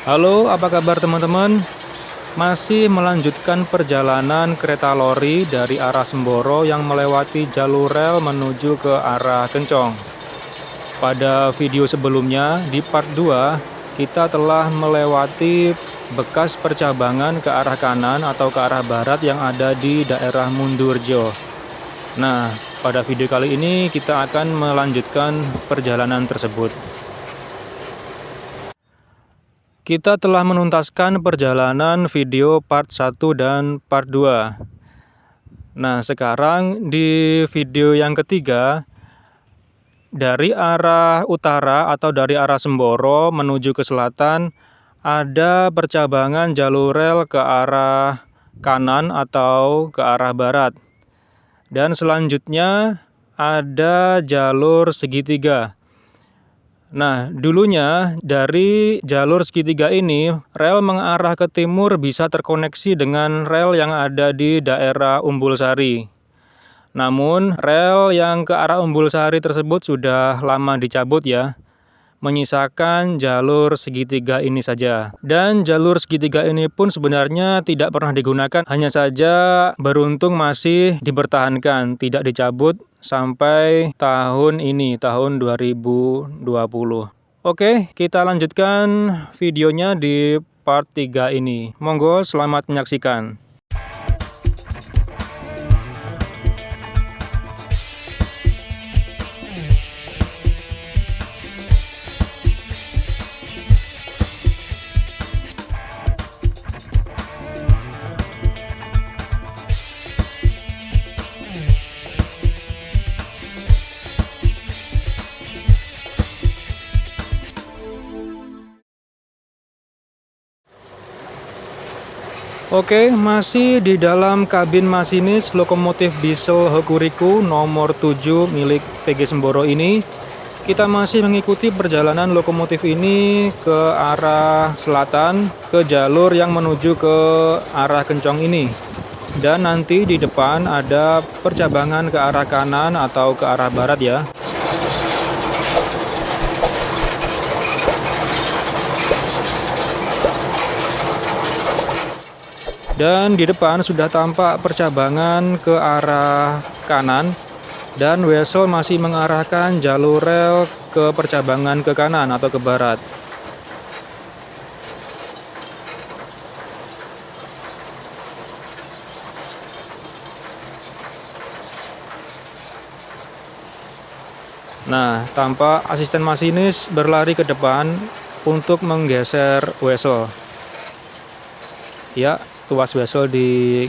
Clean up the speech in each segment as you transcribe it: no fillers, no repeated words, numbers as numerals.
Halo, apa kabar teman-teman? Masih melanjutkan perjalanan kereta lori dari arah Semboro yang melewati jalur rel menuju ke arah Kencong. Pada video sebelumnya, di part 2, kita telah melewati bekas percabangan ke arah kanan atau ke arah barat yang ada di daerah Mundurjo. Nah, pada video kali ini kita akan melanjutkan perjalanan tersebut. Kita telah menuntaskan perjalanan video part 1 dan part 2. Nah, sekarang di video yang ketiga, dari arah utara atau dari arah Semboro menuju ke selatan, ada percabangan jalur rel ke arah kanan atau ke arah barat. Dan selanjutnya ada jalur segitiga. Nah, dulunya dari jalur segitiga ini, rel mengarah ke timur bisa terkoneksi dengan rel yang ada di daerah Umbulsari. Namun, rel yang ke arah Umbulsari tersebut sudah lama dicabut ya, menyisakan jalur segitiga ini saja. Dan jalur segitiga ini pun sebenarnya tidak pernah digunakan, hanya saja beruntung masih dipertahankan, tidak dicabut sampai tahun ini, tahun 2020. Oke, kita lanjutkan videonya di part 3 ini. Monggo selamat menyaksikan. Oke, masih di dalam kabin masinis lokomotif diesel Hokuriku nomor 7 milik PG Semboro ini. Kita masih mengikuti perjalanan lokomotif ini ke arah selatan, ke jalur yang menuju ke arah Kencong ini. Dan nanti di depan ada percabangan ke arah kanan atau ke arah barat ya. Dan di depan sudah tampak percabangan ke arah kanan, dan Wesel masih mengarahkan jalur rel ke percabangan ke kanan atau ke barat. Nah, tampak asisten masinis berlari ke depan untuk menggeser Wesel. Ya, tuas Wesel ditarik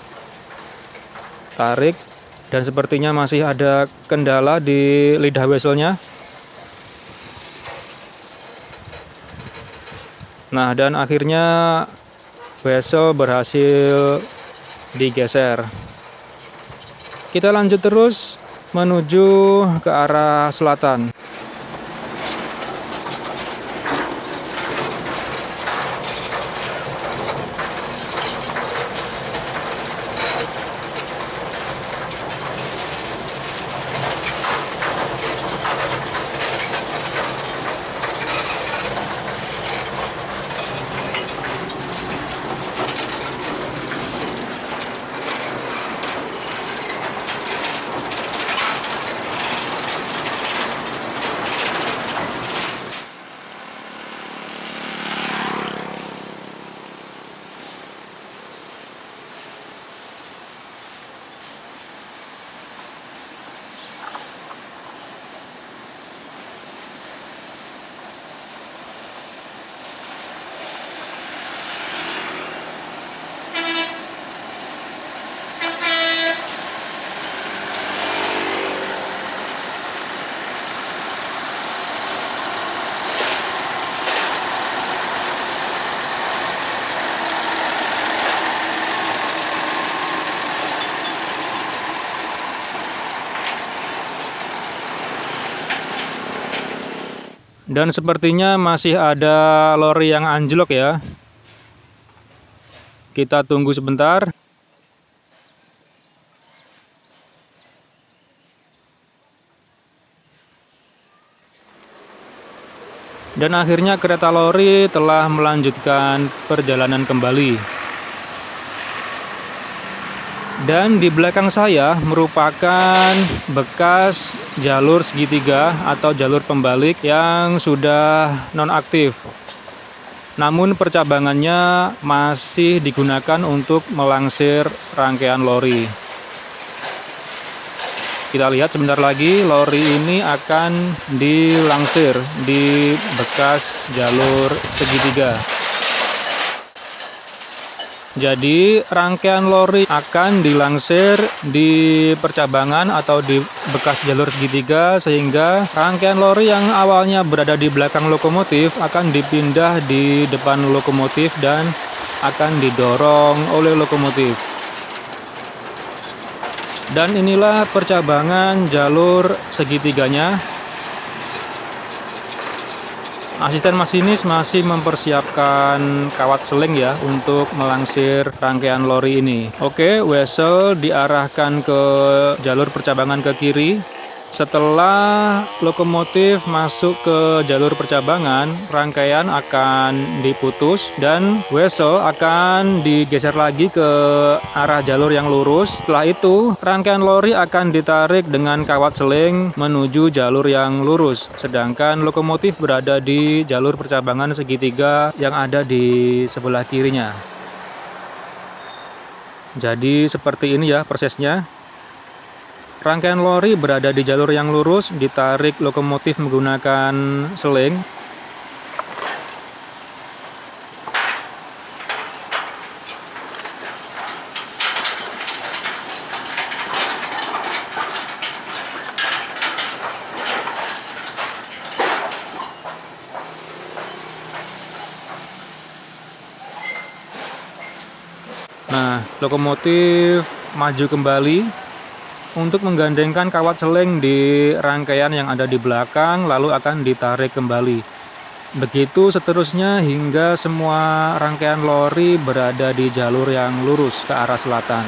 dan sepertinya masih ada kendala di lidah Weselnya. Nah, dan akhirnya Wesel berhasil digeser. Kita lanjut terus menuju ke arah selatan. Dan sepertinya masih ada lori yang anjlok ya. Kita tunggu sebentar. Dan akhirnya kereta lori telah melanjutkan perjalanan kembali. Dan di belakang saya merupakan bekas jalur segitiga atau jalur pembalik yang sudah nonaktif. Namun percabangannya masih digunakan untuk melangsir rangkaian lori. Kita lihat sebentar lagi lori ini akan dilangsir di bekas jalur segitiga. Jadi rangkaian lori akan dilangsir di percabangan atau di bekas jalur segitiga, sehingga rangkaian lori yang awalnya berada di belakang lokomotif akan dipindah di depan lokomotif dan akan didorong oleh lokomotif. Dan inilah percabangan jalur segitiganya. Asisten masinis masih mempersiapkan kawat seling ya untuk melangsir rangkaian lori ini. Oke, wesel diarahkan ke jalur percabangan ke kiri. Setelah lokomotif masuk ke jalur percabangan, rangkaian akan diputus dan wesel akan digeser lagi ke arah jalur yang lurus. Setelah itu, rangkaian lori akan ditarik dengan kawat seling menuju jalur yang lurus. Sedangkan lokomotif berada di jalur percabangan segitiga yang ada di sebelah kirinya. Jadi seperti ini ya prosesnya. Rangkaian lori berada di jalur yang lurus, ditarik lokomotif menggunakan seling. Nah, lokomotif maju kembali untuk menggandengkan kawat seling di rangkaian yang ada di belakang, lalu akan ditarik kembali. Begitu seterusnya hingga semua rangkaian lori berada di jalur yang lurus ke arah selatan.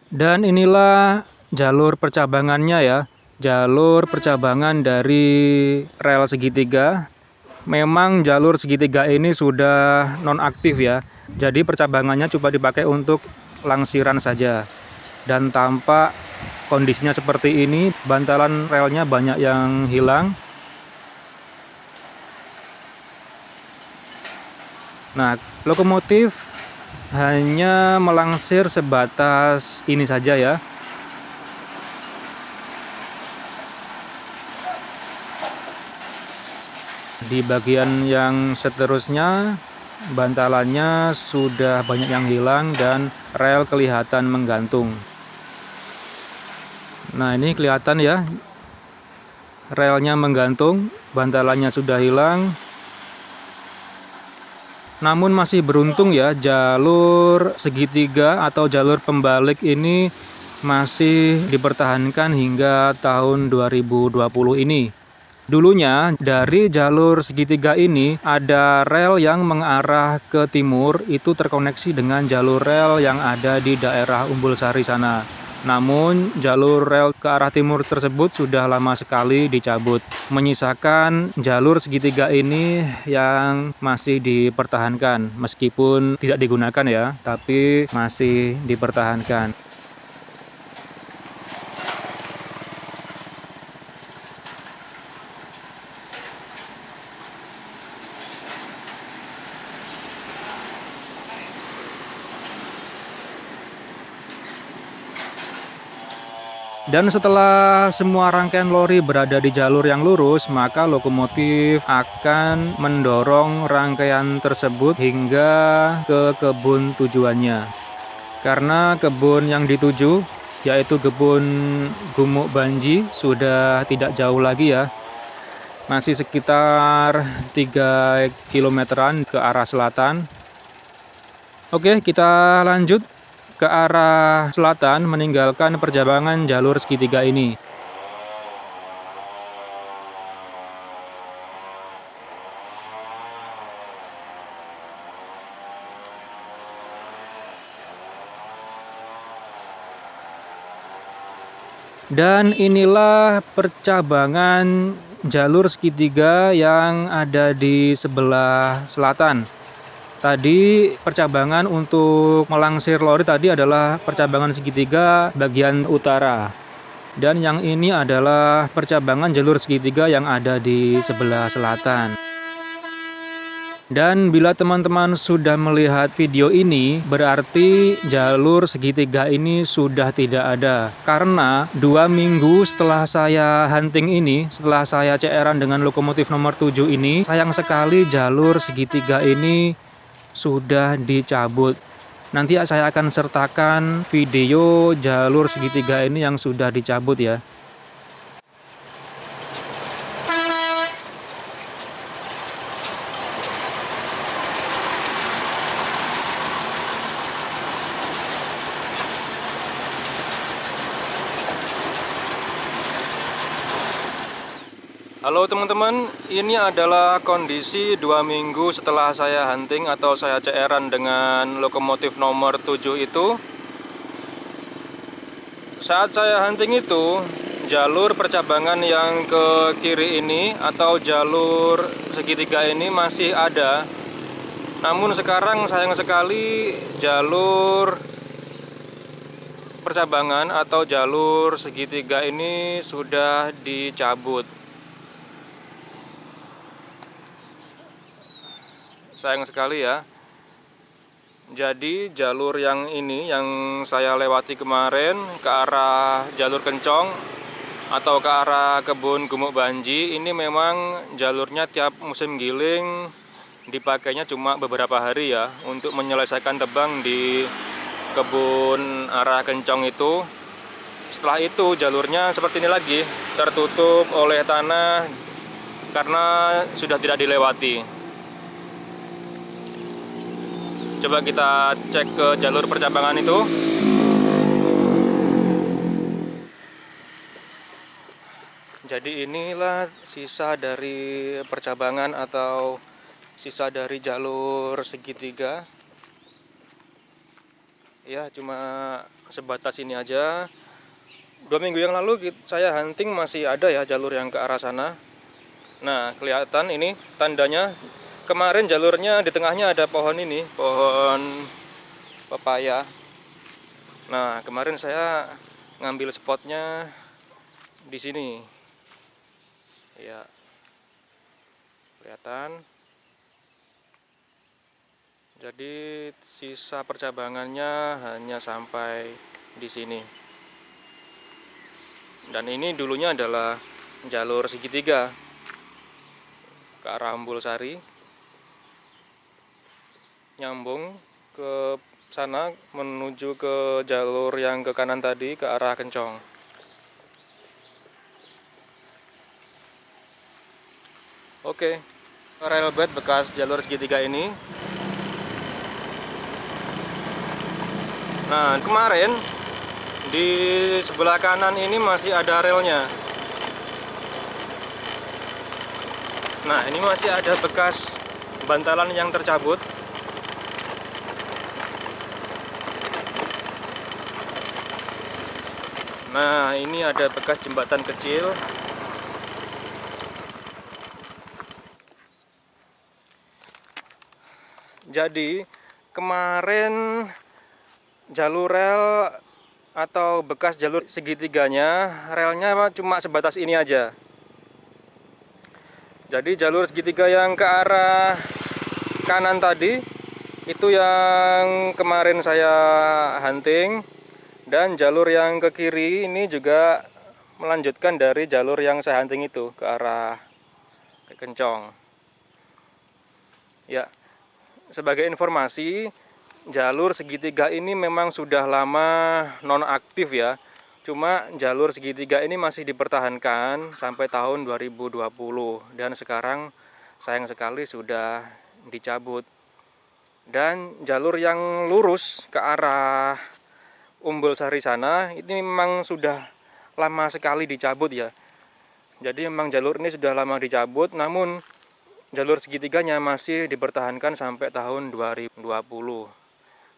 Dan inilah jalur percabangannya ya, jalur percabangan dari rel segitiga. Memang jalur segitiga ini sudah nonaktif ya, jadi percabangannya cuma dipakai untuk langsiran saja. Dan tampak kondisinya seperti ini, bantalan relnya banyak yang hilang. Nah, lokomotif hanya melangsir sebatas ini saja ya. Di bagian yang seterusnya bantalannya sudah banyak yang hilang dan rel kelihatan menggantung. Nah, ini kelihatan ya, relnya menggantung, bantalannya sudah hilang. Namun masih beruntung ya, jalur segitiga atau jalur pembalik ini masih dipertahankan hingga tahun 2020 ini. Dulunya dari jalur segitiga ini ada rel yang mengarah ke timur, itu terkoneksi dengan jalur rel yang ada di daerah Umbulsari sana. Namun jalur rel ke arah timur tersebut sudah lama sekali dicabut, menyisakan jalur segitiga ini yang masih dipertahankan, meskipun tidak digunakan ya, tapi masih dipertahankan. Dan setelah semua rangkaian lori berada di jalur yang lurus, maka lokomotif akan mendorong rangkaian tersebut hingga ke kebun tujuannya. Karena kebun yang dituju, yaitu kebun Gumuk Banji, sudah tidak jauh lagi ya. Masih sekitar 3 kilometeran ke arah selatan. Oke, kita lanjut ke arah selatan meninggalkan percabangan jalur segitiga ini. Dan inilah percabangan jalur segitiga yang ada di sebelah selatan. Tadi percabangan untuk melangsir lori tadi adalah percabangan segitiga bagian utara. Dan yang ini adalah percabangan jalur segitiga yang ada di sebelah selatan. Dan bila teman-teman sudah melihat video ini, berarti jalur segitiga ini sudah tidak ada. Karena 2 minggu setelah saya hunting ini, setelah saya CR-an dengan lokomotif nomor 7 ini, sayang sekali jalur segitiga ini sudah dicabut. Nanti saya akan sertakan video jalur segitiga ini yang sudah dicabut ya. Halo teman-teman, ini adalah kondisi 2 minggu setelah saya hunting atau saya CR-an dengan lokomotif nomor 7 itu. Saat saya hunting itu, jalur percabangan yang ke kiri ini atau jalur segitiga ini masih ada. Namun sekarang sayang sekali jalur percabangan atau jalur segitiga ini sudah dicabut. Sayang sekali ya. Jadi jalur yang ini yang saya lewati kemarin ke arah jalur Kencong atau ke arah kebun Gumuk Banji, ini memang jalurnya tiap musim giling dipakainya cuma beberapa hari ya untuk menyelesaikan tebang di kebun arah Kencong itu. Setelah itu jalurnya seperti ini lagi, tertutup oleh tanah karena sudah tidak dilewati. Coba kita cek ke jalur percabangan itu. Jadi inilah sisa dari percabangan atau sisa dari jalur segitiga. Ya, cuma sebatas ini aja. 2 minggu yang lalu saya hunting masih ada ya jalur yang ke arah sana. Nah, kelihatan ini tandanya. Kemarin jalurnya di tengahnya ada pohon ini, pohon pepaya. Nah, kemarin saya ngambil spotnya di sini. Ya, kelihatan. Jadi sisa percabangannya hanya sampai di sini. Dan ini dulunya adalah jalur segitiga ke arah Ambulsari. Nyambung ke sana menuju ke jalur yang ke kanan tadi ke arah Kencong. Oke, railbed bekas jalur segitiga ini. Nah, kemarin di sebelah kanan ini masih ada relnya. Nah, ini masih ada bekas bantalan yang tercabut. Nah, ini ada bekas jembatan kecil. Jadi, kemarin jalur rel atau bekas jalur segitiganya, relnya cuma sebatas ini aja. Jadi, jalur segitiga yang ke arah kanan tadi, itu yang kemarin saya hunting. Dan jalur yang ke kiri ini juga melanjutkan dari jalur yang saya hunting itu ke arah Kencong. Ya, sebagai informasi, jalur segitiga ini memang sudah lama nonaktif ya. Cuma jalur segitiga ini masih dipertahankan sampai tahun 2020 dan sekarang sayang sekali sudah dicabut. Dan jalur yang lurus ke arah Umbul Sari sana, ini memang sudah lama sekali dicabut ya. Jadi memang jalur ini sudah lama dicabut, namun jalur segitiganya masih dipertahankan sampai tahun 2020.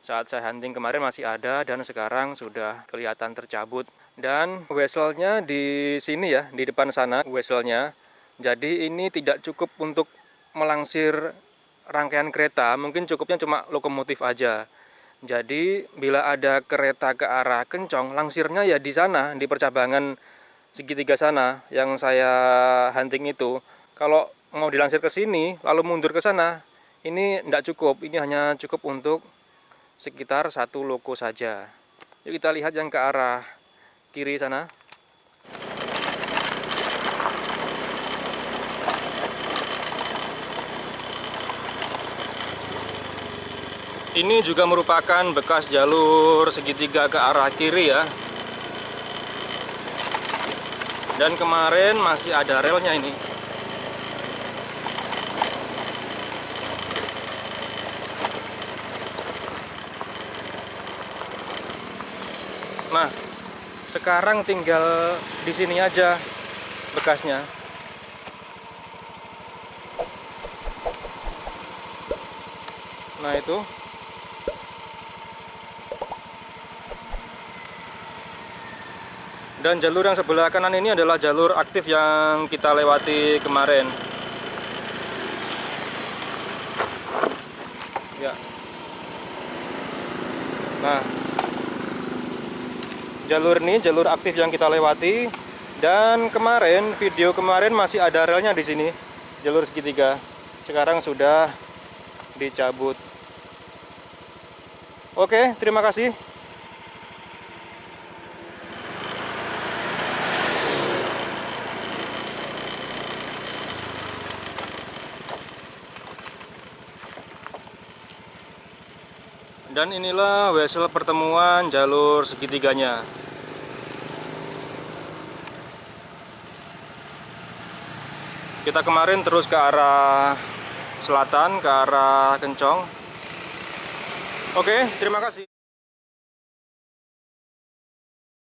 Saat saya hunting kemarin masih ada dan sekarang sudah kelihatan tercabut. Dan weselnya di sini ya, di depan sana weselnya. Jadi ini tidak cukup untuk melangsir rangkaian kereta, mungkin cukupnya cuma lokomotif aja. Jadi bila ada kereta ke arah Kencong, langsirnya ya di sana, di percabangan segitiga sana yang saya hunting itu. Kalau mau dilansir ke sini lalu mundur ke sana, ini tidak cukup. Ini hanya cukup untuk sekitar satu loko saja. Yuk kita lihat yang ke arah kiri sana. Ini juga merupakan bekas jalur segitiga ke arah kiri ya. Dan kemarin masih ada relnya ini. Nah, sekarang tinggal di sini aja bekasnya. Nah itu. Dan jalur yang sebelah kanan ini adalah jalur aktif yang kita lewati kemarin. Ya. Nah, jalur ini jalur aktif yang kita lewati. Dan kemarin, video kemarin masih ada relnya di sini, jalur segitiga. Sekarang sudah dicabut. Oke, terima kasih. Dan inilah wesel pertemuan jalur segitiganya. Kita kemarin terus ke arah selatan, ke arah Kencong. Oke, terima kasih.